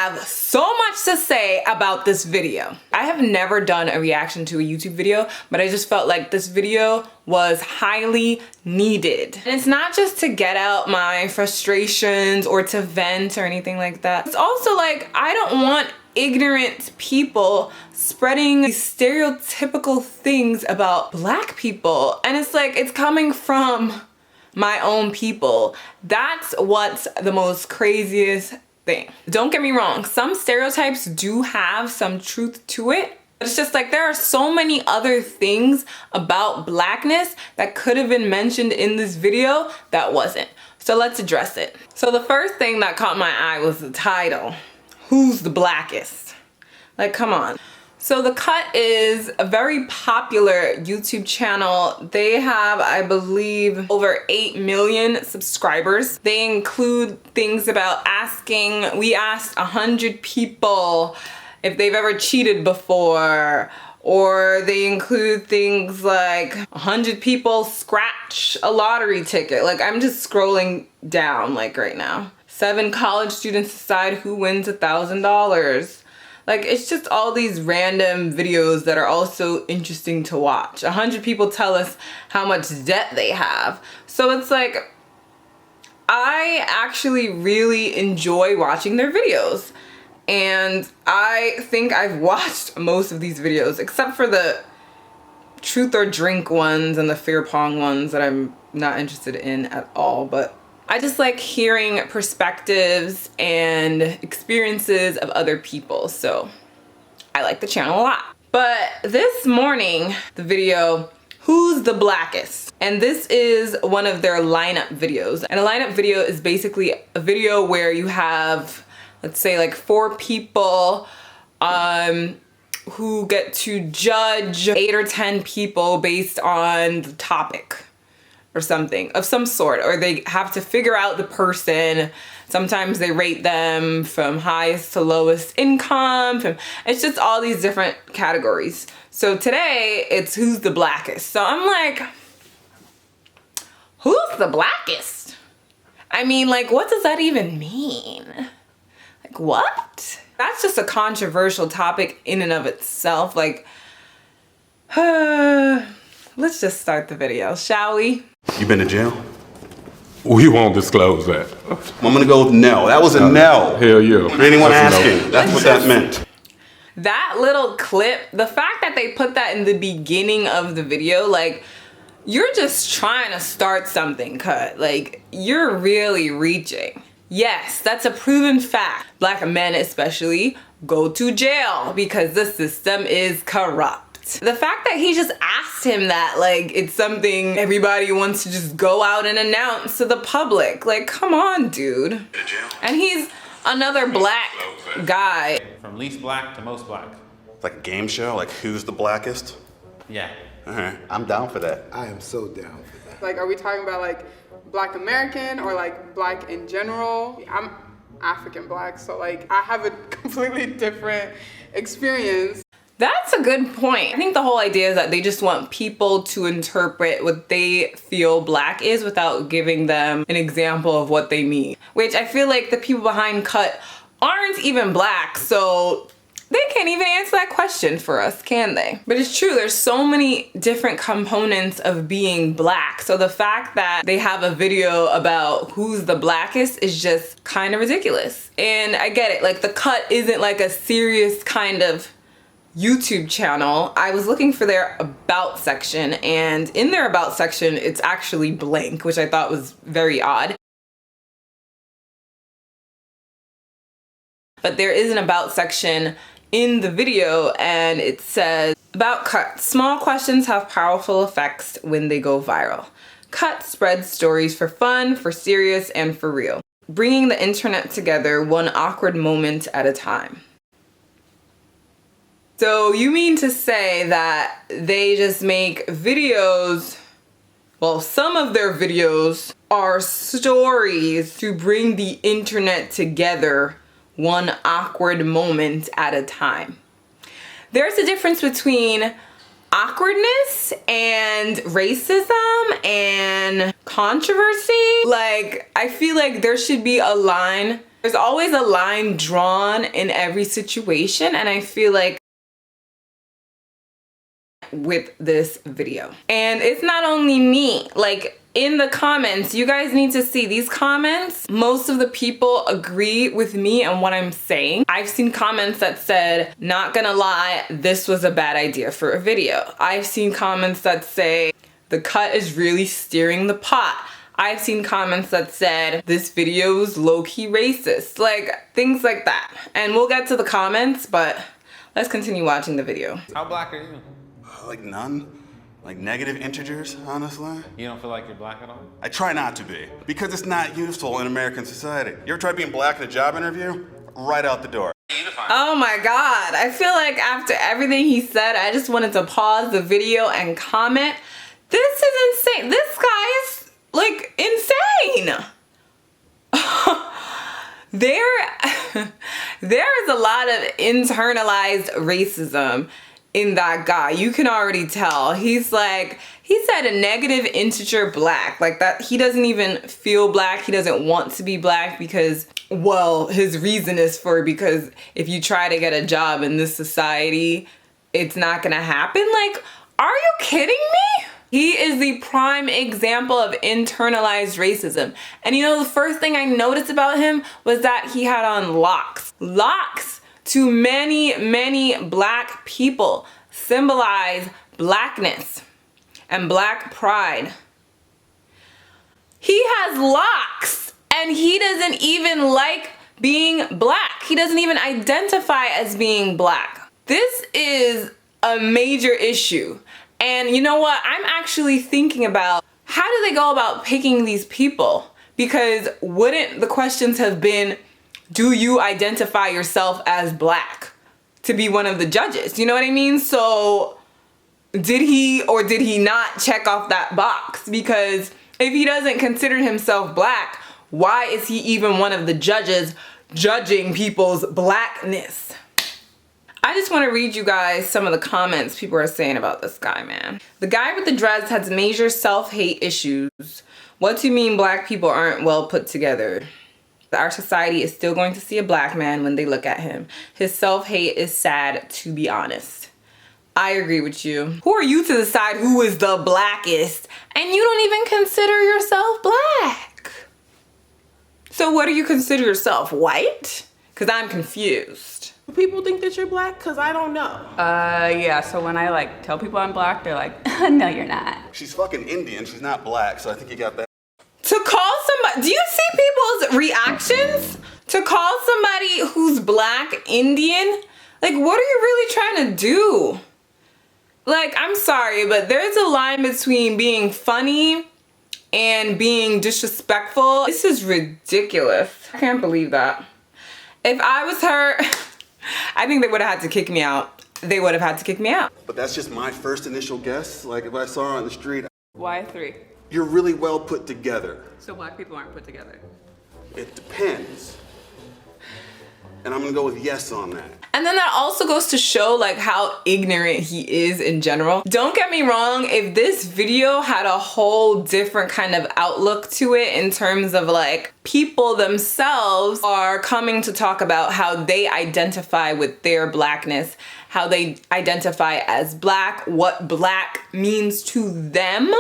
have so much to say about this video. I have never done a reaction to a YouTube video, but I just felt like this video was highly needed. And it's not just to get out my frustrations or to vent or anything like that. It's also like, I don't want ignorant people spreading these stereotypical things about Black people. And it's like, it's coming from my own people. That's what's the most craziest thing. Don't get me wrong, some stereotypes do have some truth to it. It's just like there are so many other things about Blackness that could have been mentioned in this video that wasn't. So let's address it. So the first thing that caught my eye was the title. Who's the Blackest? Like, come on. So The Cut is a very popular YouTube channel. They have, I believe, over 8 million subscribers. They include things about we asked 100 people if they've ever cheated before, or they include things like 100 people scratch a lottery ticket. Like, I'm just scrolling down like right now. 7 college students decide who wins $1,000. Like, it's just all these random videos that are also interesting to watch. 100 people tell us how much debt they have. So it's like, I actually really enjoy watching their videos. And I think I've watched most of these videos, except for the truth or drink ones and the fear pong ones that I'm not interested in at all. But I just like hearing perspectives and experiences of other people, so I like the channel a lot. But this morning, the video, Who's the Blackest? And this is one of their lineup videos. And a lineup video is basically a video where you have, let's say, like 4 people who get to judge 8 or 10 people based on the topic or something of some sort, or they have to figure out the person. Sometimes they rate them from highest to lowest income. It's just all these different categories. So today it's Who's the Blackest? So I'm like, who's the blackest? I mean, like, what does that even mean? Like, what? That's just a controversial topic in and of itself. Like, let's just start the video, shall we? You been to jail? We won't disclose that. I'm gonna go with no. That was a no. Hell yeah. For anyone That's a no. asking, that's what that meant. That little clip, the fact that they put that in the beginning of the video, like, you're just trying to start something, Cut. Like, you're really reaching. Yes, that's a proven fact. Black men especially go to jail because the system is corrupt. The fact that he just asked him that, like, it's something everybody wants to just go out and announce to the public. Like, come on, dude. And he's another Black guy. From least Black to most Black. It's like a game show, like Who's the Blackest? Yeah. I'm down for that. I am so down for that. Like, are we talking about like Black American or like Black in general? I'm African Black, so like I have a completely different experience. That's a good point. I think the whole idea is that they just want people to interpret what they feel Black is without giving them an example of what they mean. Which I feel like the people behind Cut aren't even Black, so they can't even answer that question for us, can they? But it's true, there's so many different components of being Black. So the fact that they have a video about who's the blackest is just kind of ridiculous. And I get it, like, The Cut isn't like a serious kind of YouTube channel. I was looking for their about section, and in their about section, it's actually blank, which I thought was very odd. But there is an about section in the video, and it says, about Cut, small questions have powerful effects when they go viral. Cut spreads stories for fun, for serious, and for real, bringing the internet together one awkward moment at a time. So you mean to say that they just make videos, well, some of their videos are stories to bring the internet together one awkward moment at a time. There's a difference between awkwardness and racism and controversy. Like, I feel like there should be a line There's always a line drawn in every situation, and I feel like with this video. And it's not only me, like in the comments, you guys need to see these comments. Most of the people agree with me and what I'm saying. I've seen comments that said, not gonna lie, this was a bad idea for a video. I've seen comments that say, the cut is really steering the pot. I've seen comments that said, this video is low-key racist, like things like that. And we'll get to the comments, but let's continue watching the video. How black are you? Like none. Like negative integers, honestly. You don't feel like you're black at all? I try not to be, because it's not useful in American society. You ever try being black in a job interview? Right out the door. Oh my God, I feel like after everything he said, I just wanted to pause the video and comment. This is insane. This guy is like insane. There is a lot of internalized racism in that guy. You can already tell. He's like, he said a negative integer black, like that. He doesn't even feel black. He doesn't want to be black because, well, his reason is because if you try to get a job in this society, it's not gonna happen. Like, are you kidding me? He is the prime example of internalized racism. And you know, the first thing I noticed about him was that he had on locks. Locks to many, many black people symbolize blackness and black pride. He has locks and he doesn't even like being black. He doesn't even identify as being black. This is a major issue. And you know what? I'm actually thinking about, how do they go about picking these people? Because wouldn't the questions have been, do you identify yourself as black to be one of the judges? You know what I mean? So did he or did he not check off that box? Because if he doesn't consider himself black, why is he even one of the judges judging people's blackness? I just want to read you guys some of the comments people are saying about this guy, man. The guy with the dreads has major self-hate issues. What do you mean black people aren't well put together? Our society is still going to see a black man when they look at him. His self-hate is sad, to be honest. I agree with you. Who are you to decide who is the blackest? And you don't even consider yourself black. So what do you consider yourself, white? Because I'm confused. People think that you're black? Because I don't know. Yeah, so when I like tell people I'm black, they're like, no, you're not. She's fucking Indian, she's not black, so I think you got that. To call somebody, do you see people's reactions? To call somebody who's black Indian? Like, what are you really trying to do? Like, I'm sorry, but there's a line between being funny and being disrespectful. This is ridiculous. I can't believe that. If I was her, I think they would have had to kick me out. They would have had to kick me out. But that's just my first initial guess. Like, if I saw her on the street, Why 3? you're really well put together. So black people aren't put together. It depends. And I'm gonna go with yes on that. And then that also goes to show like how ignorant he is in general. Don't get me wrong, if this video had a whole different kind of outlook to it in terms of like people themselves are coming to talk about how they identify with their blackness, how they identify as black, what black means to them,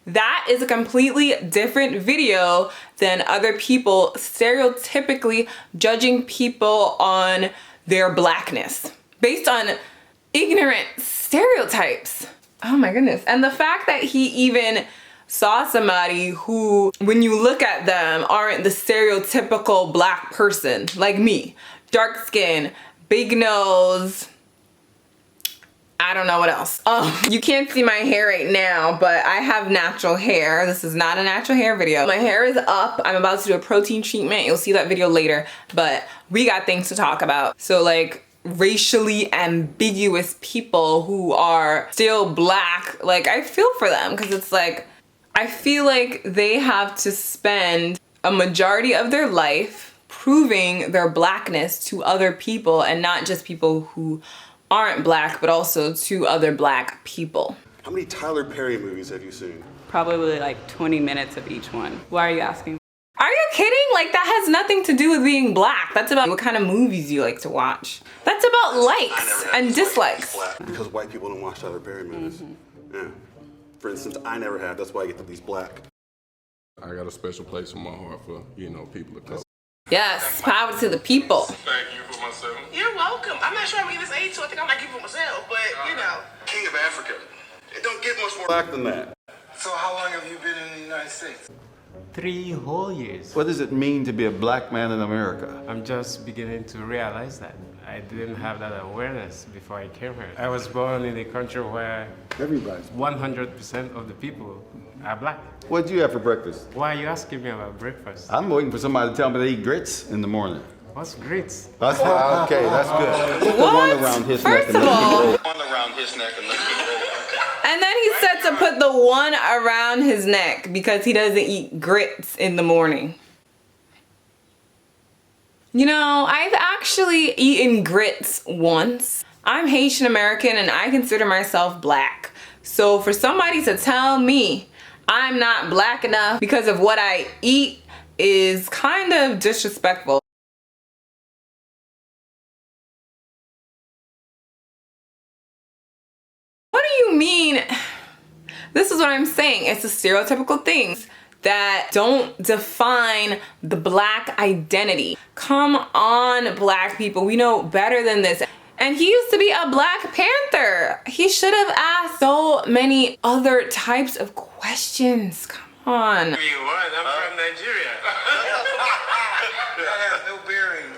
that is a completely different video than other people stereotypically judging people on their blackness based on ignorant stereotypes. Oh my goodness. And the fact that he even saw somebody who, when you look at them, aren't the stereotypical black person, like me. Dark skin, big nose, I don't know what else. You can't see my hair right now, but I have natural hair. This is not a natural hair video. My hair is up. I'm about to do a protein treatment. You'll see that video later, but we got things to talk about. So like racially ambiguous people who are still black, like I feel for them because it's like, I feel like they have to spend a majority of their life proving their blackness to other people and not just people who aren't black, but also to other black people. How many Tyler Perry movies have you seen? Probably like 20 minutes of each one. Why are you asking? Are you kidding? Like that has nothing to do with being black. That's about what kind of movies you like to watch. That's about likes and dislikes. Because white people don't watch Tyler Perry movies. Yeah. For instance, I never have. That's why I get to these black. I got a special place in my heart for, you know, people of color. Yes, power to the people. Thank you for myself. You're welcome. I'm not sure I'm giving this age, so I think I'm not giving it myself, but you know. King of Africa. It don't get much more black than that. So how long have you been in the United States? 3 whole years. What does it mean to be a black man in America? I'm just beginning to realize that. I didn't have that awareness before I came here. I was born in a country where Everybody's. 100% of the people are black. What do you have for breakfast? Why are you asking me about breakfast? I'm waiting for somebody to tell me they eat grits in the morning. What's grits? That's okay. That's good. Put the What? one around his neck First and of let's all, keep rolling. On around his neck and and then he said to put the one around his neck because he doesn't eat grits in the morning. You know, I've actually eaten grits once. I'm Haitian American and I consider myself black. So for somebody to tell me I'm not black enough because of what I eat is kind of disrespectful. What do you mean? This is what I'm saying. It's the stereotypical things that don't define the black identity. Come on, black people. We know better than this. And he used to be a Black Panther. He should have asked so many other types of questions. Come on. You what? I'm from Nigeria. That has no bearing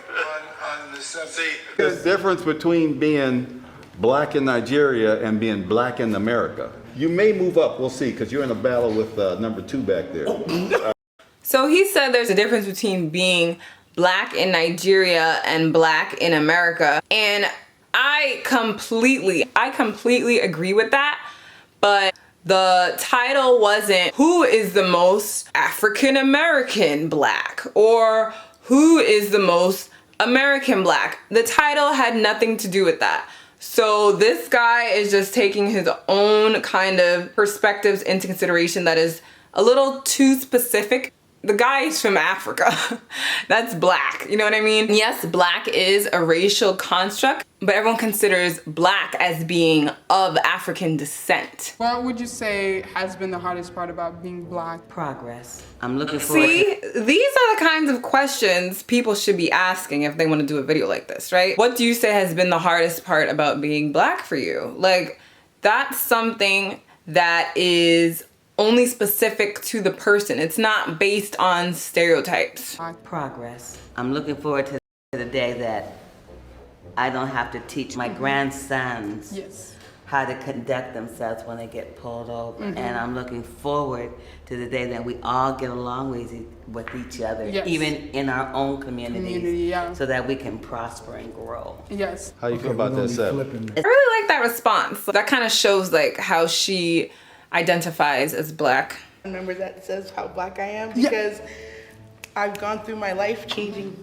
on the subject. There's a difference between being black in Nigeria and being black in America. You may move up, we'll see, because you're in a battle with number 2 back there. So he said there's a difference between being black in Nigeria and black in America. And I completely agree with that. But the title wasn't who is the most African American black or who is the most American black. The title had nothing to do with that. So this guy is just taking his own kind of perspectives into consideration that is a little too specific. The guy is from Africa. That's black, you know what I mean? Yes, black is a racial construct, but everyone considers black as being of African descent. What would you say has been the hardest part about being black? Progress. I'm looking forward See, these are the kinds of questions people should be asking if they want to do a video like this, right? What do you say has been the hardest part about being black for you? Like, that's something that is only specific to the person. It's not based on stereotypes. progress. I'm looking forward to the day that I don't have to teach my grandsons Yes. how to conduct themselves when they get pulled over. And I'm looking forward to the day that we all get along with each other, Yes. even in our own communities, yeah. so that we can prosper and grow. Yes. How you feel about that, Seth? I really like that response. That kind of shows like how she identifies as black. Remember that says how black I am because I've gone through my life changing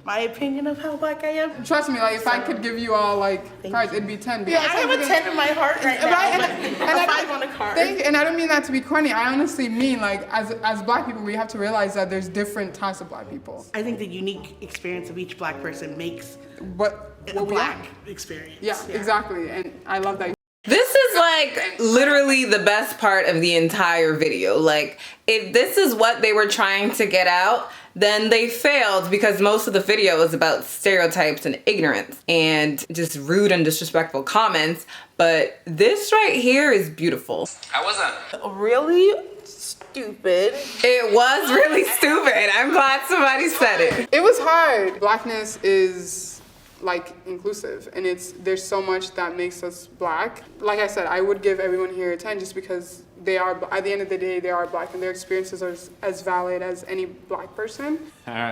my opinion of how black I am. Trust me, like if I could give you all like cards, it'd be 10. Yeah, I have a 10 in my heart right now. Right, And a 5 on a card. And I don't mean that to be corny. I honestly mean like as black people, we have to realize that there's different types of black people. I think the unique experience of each black person makes What a we black are. experience. Yeah, exactly. And I love that. This is like literally the best part of the entire video. Like, if this is what they were trying to get out, then they failed because most of the video was about stereotypes and ignorance and just rude and disrespectful comments. But this right here is beautiful. I wasn't. Really stupid. It was really stupid. I'm glad somebody said it. It was hard. Blackness is like inclusive, and there's so much that makes us black. Like I said, I would give everyone here a 10 just because they are, at the end of the day, they are black and their experiences are as valid as any black person.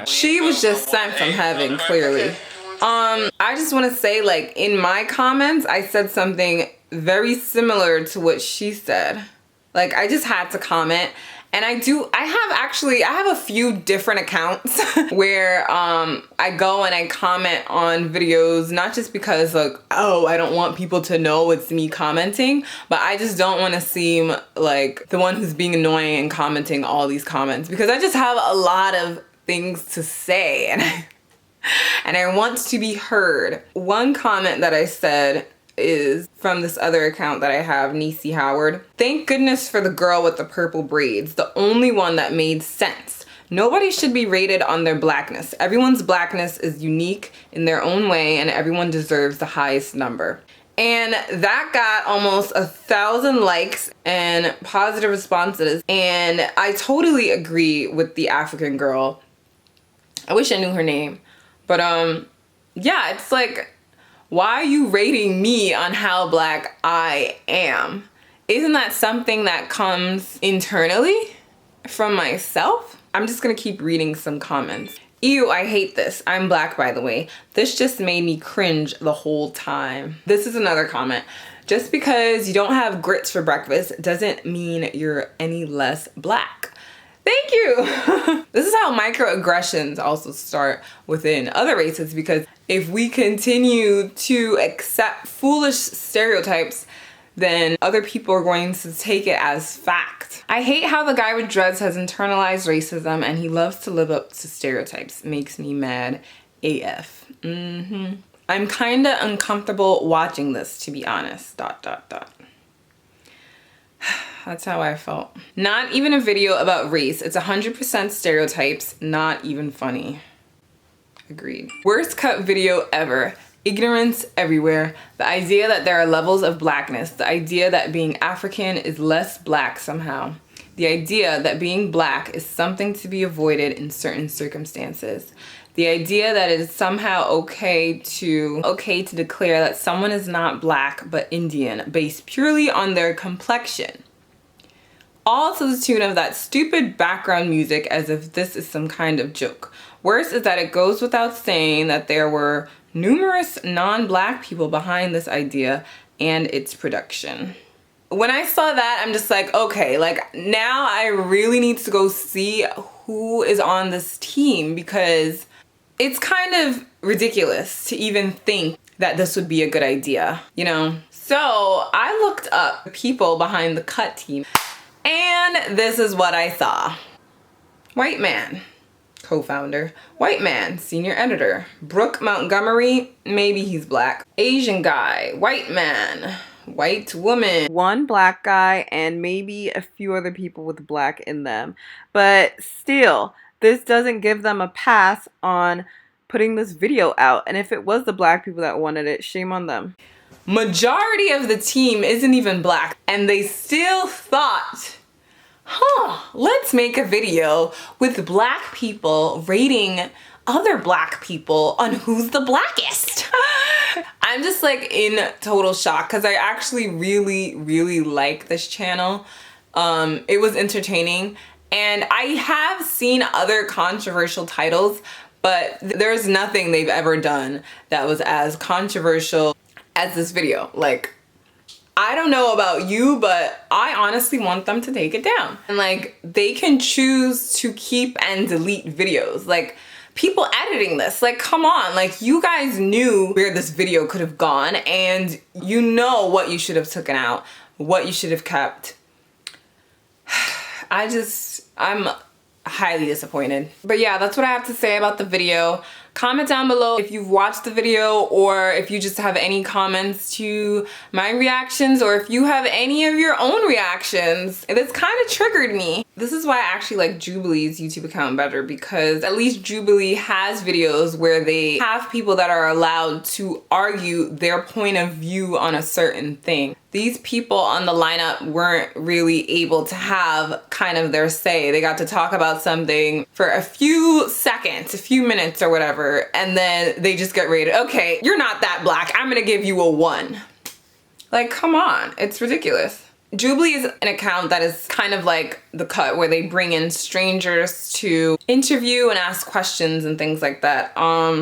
She was just sent from heaven, clearly. I just want to say, like, in my comments, I said something very similar to what she said. Like, I just had to comment. And I have a few different accounts where I go and I comment on videos, not just because like, oh, I don't want people to know it's me commenting, but I just don't want to seem like the one who's being annoying and commenting all these comments, because I just have a lot of things to say, and I want to be heard. One comment that I said is from this other account that I have, Niecy Howard. Thank goodness for the girl with the purple braids, the only one that made sense. Nobody should be rated on their blackness. Everyone's blackness is unique in their own way, and everyone deserves the highest number. And that got almost 1,000 likes and positive responses. And I totally agree with the African girl. I wish I knew her name. But yeah, it's like, why are you rating me on how black I am? Isn't that something that comes internally from myself? I'm just gonna keep reading some comments. Ew, I hate this. I'm black, by the way. This just made me cringe the whole time. This is another comment. Just because you don't have grits for breakfast doesn't mean you're any less black. Thank you. This is how microaggressions also start within other races, because if we continue to accept foolish stereotypes, then other people are going to take it as fact. I hate how the guy with dreads has internalized racism and he loves to live up to stereotypes. Makes me mad AF. I'm kinda uncomfortable watching this, to be honest, ... That's how I felt. Not even a video about race. It's 100% stereotypes, not even funny. Agreed. Worst cut video ever. Ignorance everywhere. The idea that there are levels of blackness. The idea that being African is less black somehow. The idea that being black is something to be avoided in certain circumstances. The idea that it is somehow okay to declare that someone is not black but Indian based purely on their complexion. All to the tune of that stupid background music as if this is some kind of joke. Worse is that it goes without saying that there were numerous non-black people behind this idea and its production. When I saw that, I'm just like, okay, like now I really need to go see who is on this team, because it's kind of ridiculous to even think that this would be a good idea, you know? So I looked up the people behind the cut team, and this is what I saw. White man, co-founder. White man, senior editor. Brooke Montgomery, maybe he's black. Asian guy. White man. White woman. One black guy and maybe a few other people with black in them. But still, this doesn't give them a pass on putting this video out. And if it was the black people that wanted it, shame on them. Majority of the team isn't even black, and they still thought, let's make a video with black people rating other black people on who's the blackest. I'm just like in total shock, because I actually really like this channel. It was entertaining, and I have seen other controversial titles, but there's nothing they've ever done that was as controversial as this video. Like, I don't know about you, but I honestly want them to take it down. And like, they can choose to keep and delete videos. Like, people editing this, like, come on, like, you guys knew where this video could have gone, and you know what you should have taken out, what you should have kept. I'm highly disappointed. But yeah, that's what I have to say about the video. Comment down below if you've watched the video, or if you just have any comments to my reactions, or if you have any of your own reactions. This kind of triggered me. This is why I actually like Jubilee's YouTube account better, because at least Jubilee has videos where they have people that are allowed to argue their point of view on a certain thing. These people on the lineup weren't really able to have kind of their say. They got to talk about something for a few seconds, a few minutes or whatever, and then they just get rated, okay, you're not that black, I'm gonna give you a 1. Like, come on, it's ridiculous. Jubilee is an account that is kind of like The Cut, where they bring in strangers to interview and ask questions and things like that.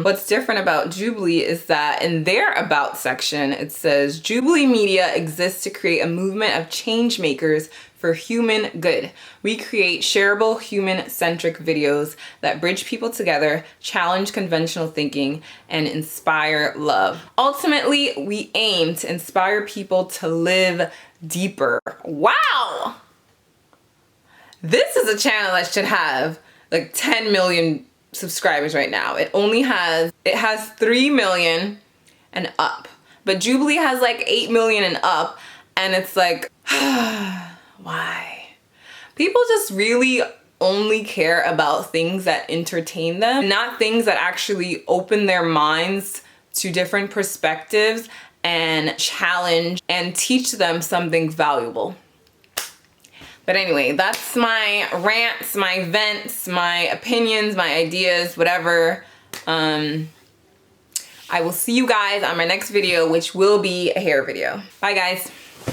What's different about Jubilee is that in their About section, it says, Jubilee Media exists to create a movement of change makers for human good. We create shareable, human-centric videos that bridge people together, challenge conventional thinking, and inspire love. Ultimately, we aim to inspire people to live deeper. Wow! This is a channel that should have like 10 million subscribers right now. It has 3 million and up. But Jubilee has like 8 million and up, and it's like, why? People just really only care about things that entertain them, not things that actually open their minds to different perspectives and challenge and teach them something valuable. But anyway, that's my rants, my vents, my opinions, my ideas, whatever. I will see you guys on my next video, which will be a hair video. Bye guys.